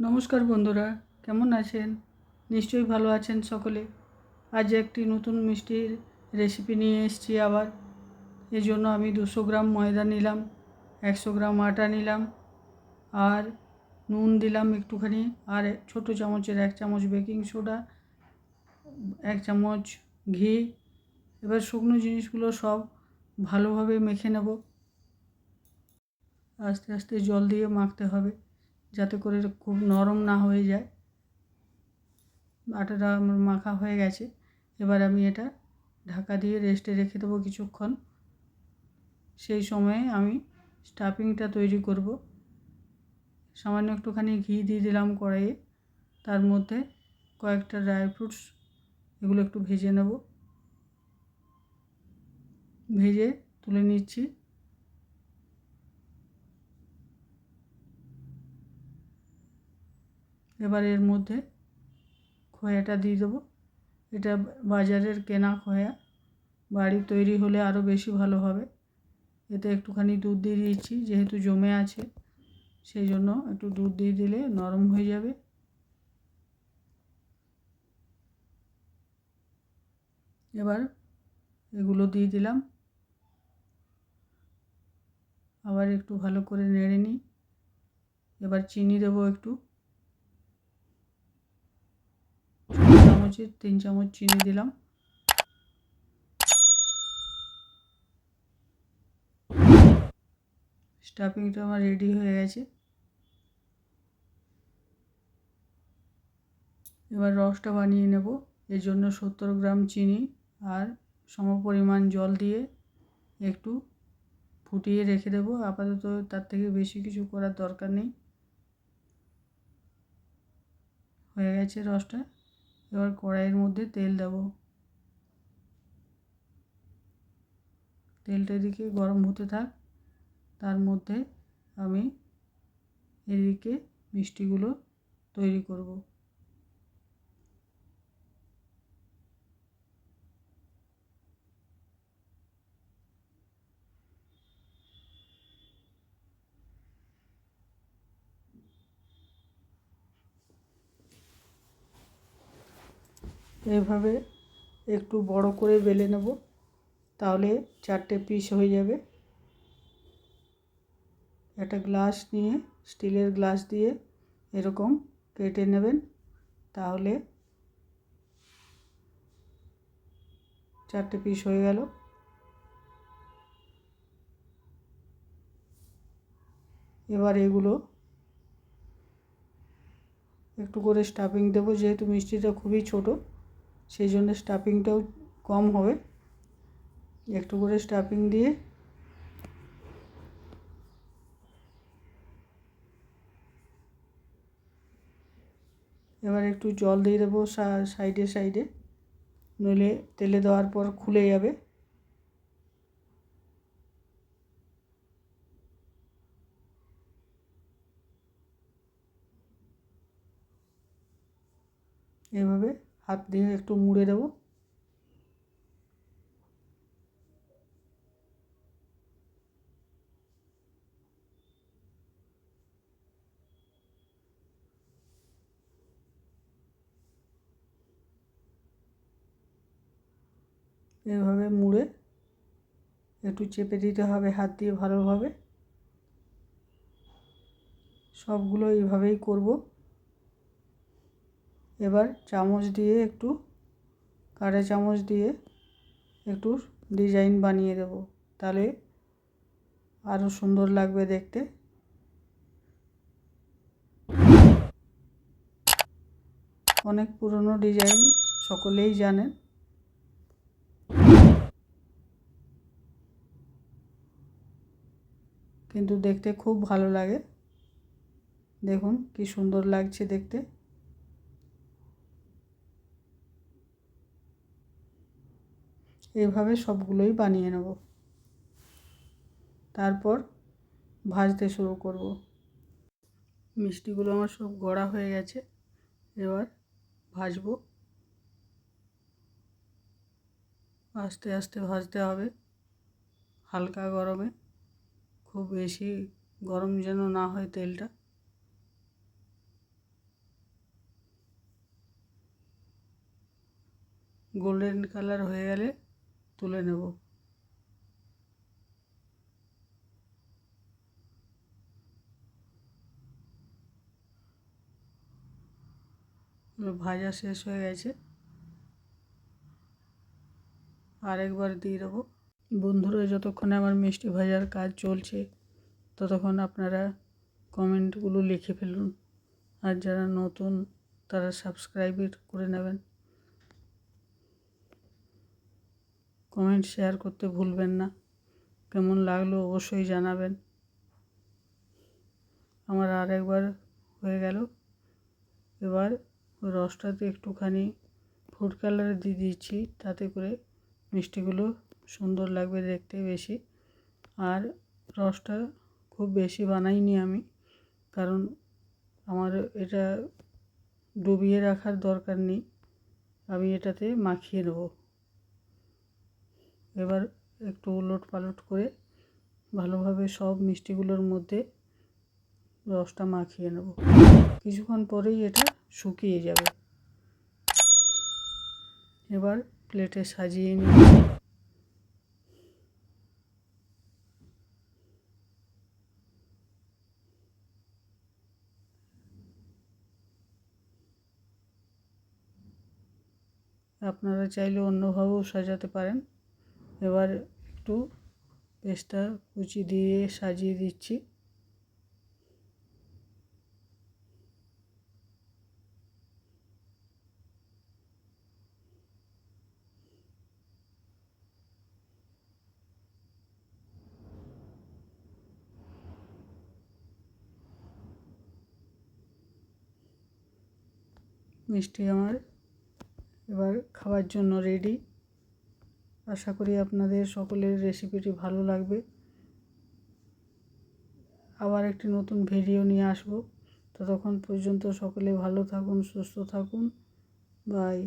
নমস্কার বন্ধুরা, কেমন আছেন? নিশ্চয়ই ভালো আছেন সকলে। আজ একটি নতুন মিষ্টির রেসিপি নিয়ে এসেছি আবার। এর জন্য আমি 200 গ্রাম ময়দা নিলাম, 100 গ্রাম আটা নিলাম, আর নুন দিলাম একটুখানি, আর ছোট চামচের 1 চামচ বেকিং সোডা, 1 চামচ ঘি। এবার শুকনো জিনিসগুলো সব ভালোভাবে মেখে নেব। আস্তে আস্তে জল দিয়ে মাখতে হবে, যাতে করে খুব নরম না হয়ে যায়। আটাটা আমার মাখা হয়ে গেছে। এবার আমি এটা ঢাকা দিয়ে রেস্টে রেখে দেবো কিছুক্ষণ। সেই সময়ে আমি স্টাফিংটা তৈরি করব। সামান্য একটুখানি ঘি দিয়ে দিলাম কড়াইয়ে, তার মধ্যে কয়েকটা ড্রাই ফ্রুটস, এগুলো একটু ভেজে নেব। ভেজে তুলে নিচ্ছি। এবার এর মধ্যে খোয়াটা দিয়ে দেবো। এটা বাজারের কেনা খোয়া, বাড়ি তৈরি হলে আরও বেশি ভালো হবে। এতে একটুখানি দুধ দিয়ে দিচ্ছি, যেহেতু জমে আছে সেই জন্য একটু দুধ দিয়ে দিলে নরম হয়ে যাবে। এবার এগুলো দিয়ে দিলাম, আবার একটু ভালো করে নেড়ে নিই। এবার চিনি দেবো একটু, ছোটো চামচের 3 চামচ চিনি দিলাম। স্টাফিংটা আমার রেডি হয়ে গেছে। এবার রসটা বানিয়ে নেব। এর জন্য 70 গ্রাম চিনি আর সমপরিমাণ জল দিয়ে একটু ফুটিয়ে রেখে দেবো। আপাতত তার থেকে বেশি কিছু করার দরকার নেই। হয়ে গেছে রসটা। এবার কড়াইয়ের মধ্যে তেল দেব। তেলটা এদিকে গরম হতে থাক, তার মধ্যে আমি এদিকে মিষ্টিগুলো তৈরি করব। এভাবে একটু বড় করে বেলে নেব, তাহলে 4টে পিস হয়ে যাবে। একটা গ্লাস নিয়ে, স্টিলের গ্লাস দিয়ে এরকম কেটে নেবেন, তাহলে 4টে পিস হয়ে গেল। এবার এগুলো একটু করে স্টাফিং দেবো, যেহেতু মিষ্টিটা খুবই ছোট সেই জন্য স্টাফিংটাও কম হবে। একটু করে স্টাফিং দিয়ে এবার একটু জল দিয়ে দেবো সাইডে সাইডে, নইলে তেলে দেওয়ার পর খুলে যাবে। এভাবে হাত দিয়ে একটু মুড়ে দেবো। এভাবে মুড়ে একটু চেপে দিতে হবে হাত দিয়ে ভালোভাবে। সবগুলো এইভাবেই করব। এবার চামচ দিয়ে একটু, কাঁটা চামচ দিয়ে একটু ডিজাইন বানিয়ে দেব, তাহলে আরও সুন্দর লাগবে দেখতে। অনেক পুরনো ডিজাইন, সকলেই জানেন। কিন্তু দেখতে খুব ভালো লাগে। দেখুন কি সুন্দর লাগছে দেখতে। এইভাবে সবগুলোই বানিয়ে নেব, তারপর ভাজতে শুরু করব। মিষ্টিগুলো আমার সব গড়া হয়ে গেছে, এবার ভাজবো। আস্তে আস্তে ভাজতে হবে, হালকা গরমে, খুব বেশি গরম যেন না হয় তেলটা। গোল্ডেন কালার হয়ে গেলে তুলে নেব। ভাজা শেষ হয়ে গেছে, আরেকবার দিয়ে দেবো। বন্ধুরা, যতক্ষণে আমার মিষ্টি ভাজার কাজ চলছে ততক্ষণ আপনারা কমেন্টগুলো লিখে ফেলুন, আর যারা নতুন তারা সাবস্ক্রাইব করে নেবেন। কমেন্ট শেয়ার করতে ভুলবেন না। কেমন লাগলো অবশ্যই জানাবেন। আমার আরেকবার হয়ে গেল। এবার রসটাতে একটুখানি ফুড কালার দিয়ে দিচ্ছি, তাতে করে মিষ্টিগুলো সুন্দর লাগবে দেখতে বেশি। আর রসটা খুব বেশি বানাইনি আমি, কারণ আমার এটা ডুবিয়ে রাখার দরকার নেই, আমি এটাতে মাখিয়ে নেব। এবার একটু উলট পালট করে ভালোভাবে সব মিষ্টিগুলোর মধ্যে রসটা মাখিয়ে নেব। কিছুক্ষণ পরেই এটা শুকিয়ে যাবে। এবার প্লেটে সাজিয়ে নিচ্ছি। আপনারা চাইলে অন্যভাবেও সাজাতে পারেন। এবার একটু পেস্তা কুচি দিয়ে সাজিয়ে দিচ্ছি। মিষ্টি আমার এবার খাওয়ার জন্য রেডি। আশা করি আপনাদের সকলের রেসিপিটি ভালো লাগবে। আবার একটি নতুন ভিডিও নিয়ে আসব। ততক্ষণ পর্যন্ত সকলে ভালো থাকুন, সুস্থ থাকুন। বাই।